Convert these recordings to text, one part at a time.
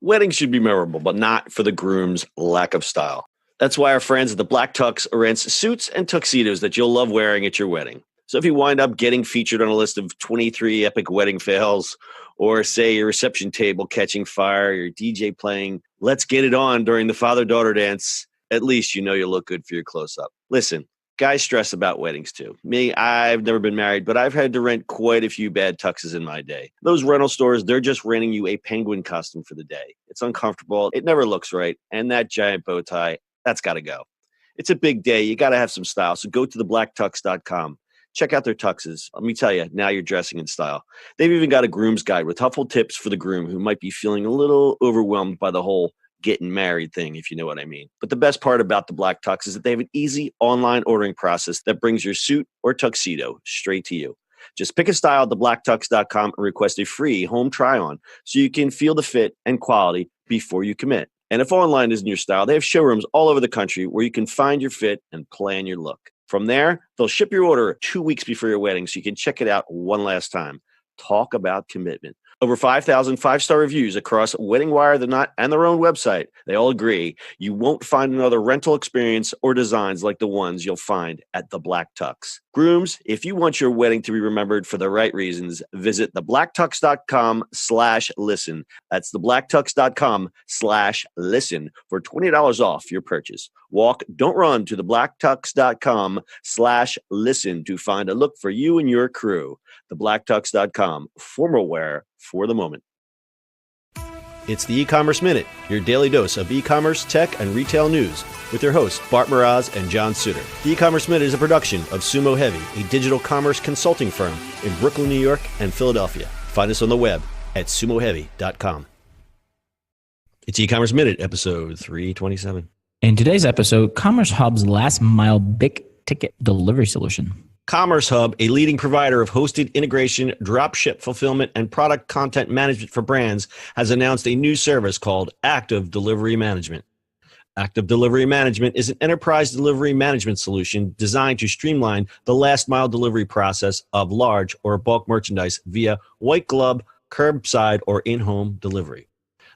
Weddings should be memorable, but not for the groom's lack of style. That's why our friends at the Black Tux rents suits and tuxedos that you'll love wearing at your wedding. So if you wind up getting featured on a list of 23 epic wedding fails, or say your reception table catching fire, your DJ playing Let's Get It On during the father-daughter dance, at least you know you'll look good for your close-up. Listen, guys stress about weddings too. Me, I've never been married, but I've had to rent quite a few bad tuxes in my day. Those rental stores, they're just renting you a penguin costume for the day. It's uncomfortable, it never looks right, and that giant bow tie, that's got to go. It's a big day. You got to have some style. So go to theblacktux.com. Check out their tuxes. Let me tell you, now you're dressing in style. They've even got a groom's guide with helpful tips for the groom who might be feeling a little overwhelmed by the whole getting married thing, if you know what I mean. But the best part about the Black Tux is that they have an easy online ordering process that brings your suit or tuxedo straight to you. Just pick a style at theblacktux.com and request a free home try-on so you can feel the fit and quality before you commit. And if online isn't your style, they have showrooms all over the country where you can find your fit and plan your look. From there, they'll ship your order 2 weeks before your wedding so you can check it out one last time. Talk about commitment. Over 5,000 five-star reviews across Wedding Wire, The Knot, and their own website. They all agree you won't find another rental experience or designs like the ones you'll find at the Black Tux. Grooms, if you want your wedding to be remembered for the right reasons, visit theblacktux.com/listen. That's theblacktux.com/listen for $20 off your purchase. Walk, don't run to theblacktux.com/listen to find a look for you and your crew. Theblacktux.com, formal wear for the moment. It's the E-Commerce Minute, your daily dose of e-commerce, tech, and retail news with your hosts, Bart Mraz and John Suter. The E-Commerce Minute is a production of Sumo Heavy, a digital commerce consulting firm in Brooklyn, New York, and Philadelphia. Find us on the web at sumoheavy.com. It's E-Commerce Minute, episode 327. In today's episode, CommerceHub's last mile big ticket delivery solution. CommerceHub, a leading provider of hosted integration, dropship fulfillment, and product content management for brands, has announced a new service called Active Delivery Management. Active Delivery Management is an enterprise delivery management solution designed to streamline the last mile delivery process of large or bulk merchandise via white glove, curbside, or in-home delivery.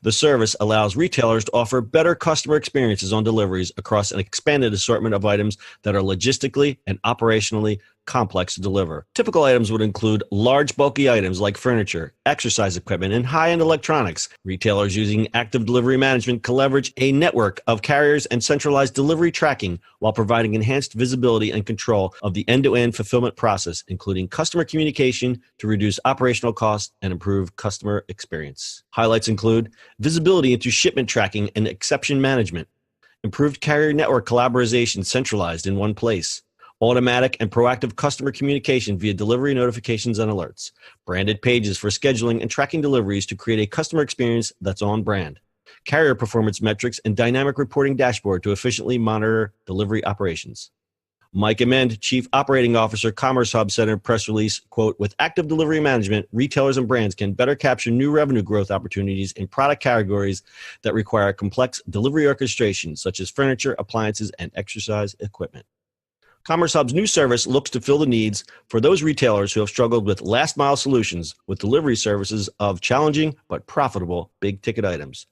The service allows retailers to offer better customer experiences on deliveries across an expanded assortment of items that are logistically and operationally complex to deliver. Typical items would include large, bulky items like furniture, exercise equipment, and high-end electronics. Retailers using Active Delivery Management can leverage a network of carriers and centralized delivery tracking while providing enhanced visibility and control of the end-to-end fulfillment process, including customer communication to reduce operational costs and improve customer experience. Highlights include visibility into shipment tracking and exception management, improved carrier network collaboration centralized in one place, automatic and proactive customer communication via delivery notifications and alerts, branded pages for scheduling and tracking deliveries to create a customer experience that's on brand, carrier performance metrics, and dynamic reporting dashboard to efficiently monitor delivery operations. Mike Amend, Chief Operating Officer, CommerceHub, said in a press release, quote, with Active Delivery Management, retailers and brands can better capture new revenue growth opportunities in product categories that require complex delivery orchestration, such as furniture, appliances, and exercise equipment. CommerceHub's new service looks to fill the needs for those retailers who have struggled with last-mile solutions with delivery services of challenging but profitable big-ticket items.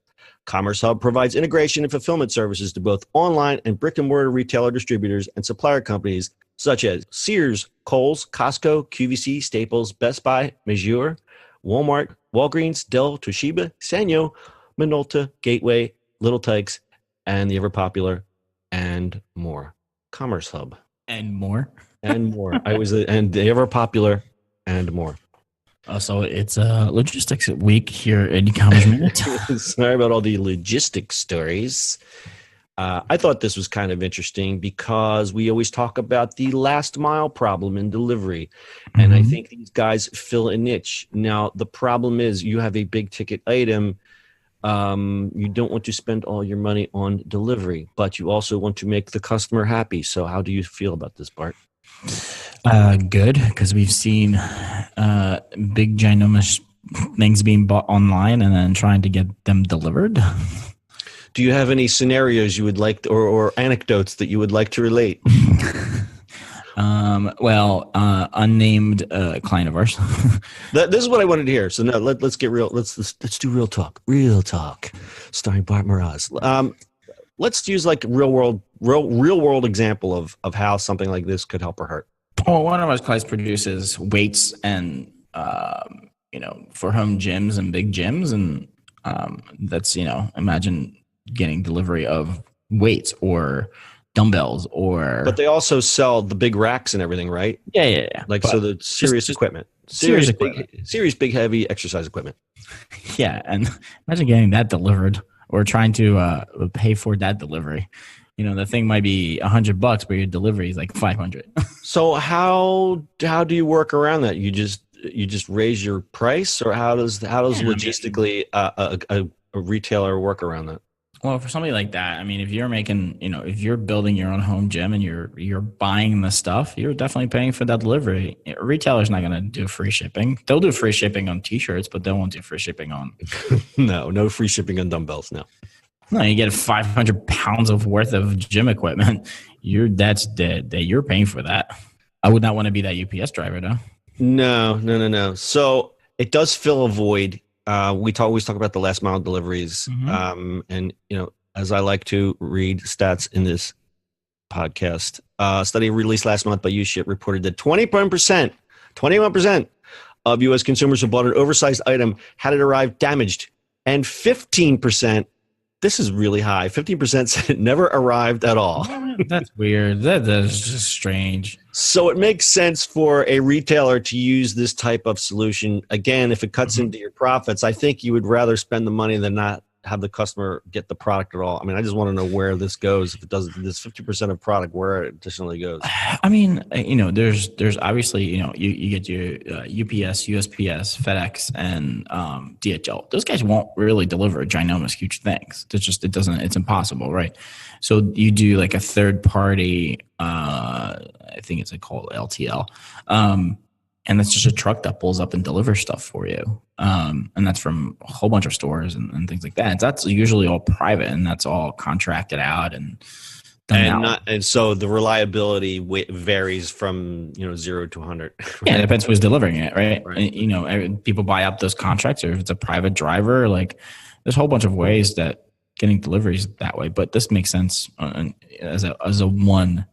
CommerceHub provides integration and fulfillment services to both online and brick-and-mortar retailer distributors and supplier companies such as Sears, Kohl's, Costco, QVC, Staples, Best Buy, Mejure, Walmart, Walgreens, Dell, Toshiba, Sanyo, Minolta, Gateway, Little Tikes, and the ever-popular and more. CommerceHub. And more. And more. And the ever popular and more. So it's a logistics week here at E-Commerce Minute. Sorry about all the logistics stories. I thought this was kind of interesting because we always talk about the last mile problem in delivery. And I think these guys fill a niche. Now, the problem is you have a big ticket item. You don't want to spend all your money on delivery, but you also want to make the customer happy. So how do you feel about this, Bart? Good, because we've seen big ginormous things being bought online and then trying to get them delivered. Do you have any scenarios you would like or anecdotes that you would like to relate? Unnamed client of ours. This is what I wanted to hear. So now let's get real. Let's do real talk. Real talk. starring Bart Mraz. Let's use like real world example of how something like this could help or hurt. Well, one of our clients produces weights and for home gyms and big gyms, and that's imagine getting delivery of weights or dumbbells But they also sell the big racks and everything, right? Yeah. Like, so the serious equipment, serious big heavy exercise equipment. Yeah, and imagine getting that delivered or trying to pay for that delivery. The thing might be $100, but your delivery is like $500. So how do you work around that? You just raise your price, or how does logistically a retailer work around that? Well, for somebody like that, I mean, if you're making, if you're building your own home gym and you're buying the stuff, you're definitely paying for that delivery. A retailer's not going to do free shipping. They'll do free shipping on T-shirts, but they won't do free shipping on. No free shipping on dumbbells. No, you get 500 pounds of worth of gym equipment. That's dead. You're paying for that. I would not want to be that UPS driver, though. No. So it does fill a void. We always talk about the last mile deliveries. Mm-hmm. And, as I like to read stats in this podcast, a study released last month by UShip reported that 21% of U.S. consumers who bought an oversized item had it arrive damaged. And 15%, this is really high, 15% said it never arrived at all. That's weird. That is just strange. So it makes sense for a retailer to use this type of solution. Again, if it cuts into your profits, I think you would rather spend the money than not have the customer get the product at all. I mean, I just want to know where this goes. If it does this 50% of product, where it additionally goes. I mean, there's obviously, you get your UPS, USPS, FedEx, and DHL. Those guys won't really deliver ginormous, huge things. It's impossible, right? So you do like a third party, I think it's called LTL. And that's just a truck that pulls up and delivers stuff for you. And that's from a whole bunch of stores and things like that. That's usually all private, and that's all contracted out and so the reliability varies from 0 to 100. Right? Yeah, it depends who's delivering it, right? And, people buy up those contracts, or if it's a private driver, like there's a whole bunch of ways that getting deliveries that way. But this makes sense as a one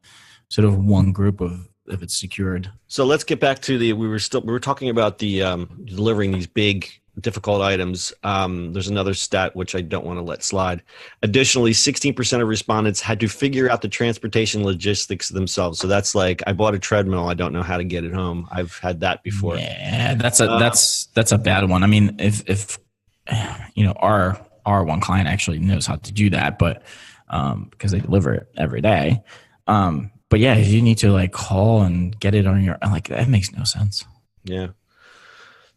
group of, if it's secured. So let's get back to we were talking about the delivering these big difficult items. There's another stat which I don't want to let slide. Additionally, 16% of respondents had to figure out the transportation logistics themselves. So that's like, I bought a treadmill, I don't know how to get it home. I've had that before. Yeah, that's a bad one. I mean, if our one client actually knows how to do that, but because they deliver it every day. But yeah, if you need to call and get it on your, that makes no sense. Yeah.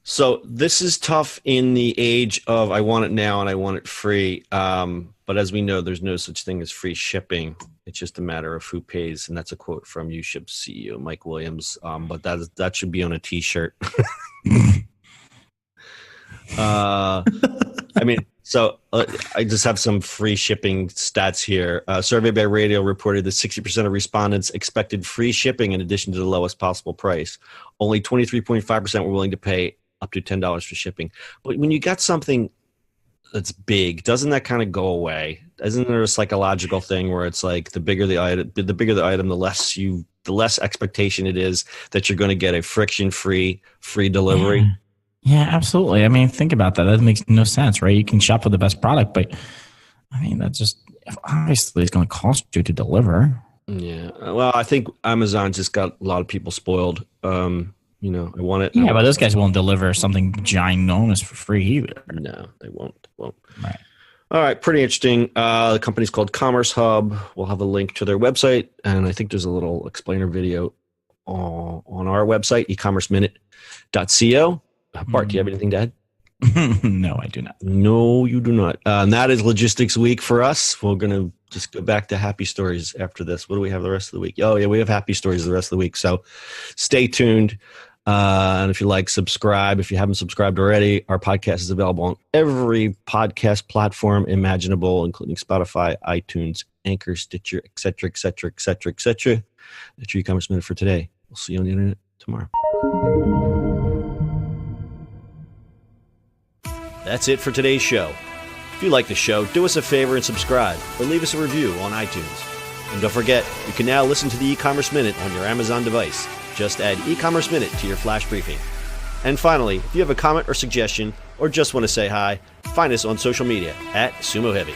So this is tough in the age of I want it now and I want it free. But as we know, there's no such thing as free shipping. It's just a matter of who pays. And that's a quote from UShip's CEO, Mike Williams. But that should be on a T-shirt. So I just have some free shipping stats here. A survey by Radio reported that 60% of respondents expected free shipping in addition to the lowest possible price. Only 23.5% were willing to pay up to $10 for shipping. But when you got something that's big, doesn't that kind of go away? Isn't there a psychological thing where it's like the bigger the item, the less expectation it is that you're going to get a friction-free delivery? Yeah. Yeah, absolutely. I mean, think about that. That makes no sense, right? You can shop for the best product, but I mean, that's just obviously it's going to cost you to deliver. Yeah. Well, I think Amazon just got a lot of people spoiled. I want it. Yeah, but those guys won't deliver something ginormous for free either. No, they won't. Right. All right. Pretty interesting. The company's called CommerceHub. We'll have a link to their website, and I think there's a little explainer video on our website, ecommerceminute.co. Bart, do you have anything to add? No, I do not. No, you do not. And that is Logistics Week for us. We're going to just go back to happy stories after this. What do we have the rest of the week? Oh, yeah, we have happy stories the rest of the week. So stay tuned. And if you like, subscribe. If you haven't subscribed already, our podcast is available on every podcast platform imaginable, including Spotify, iTunes, Anchor, Stitcher, et cetera, et cetera, et cetera, et cetera. That's your e-commerce minute for today. We'll see you on the internet tomorrow. That's it for today's show. If you like the show, do us a favor and subscribe or leave us a review on iTunes. And don't forget, you can now listen to the e-commerce minute on your Amazon device. Just add e-commerce minute to your flash briefing. And finally, if you have a comment or suggestion or just want to say hi, find us on social media at Sumo Heavy.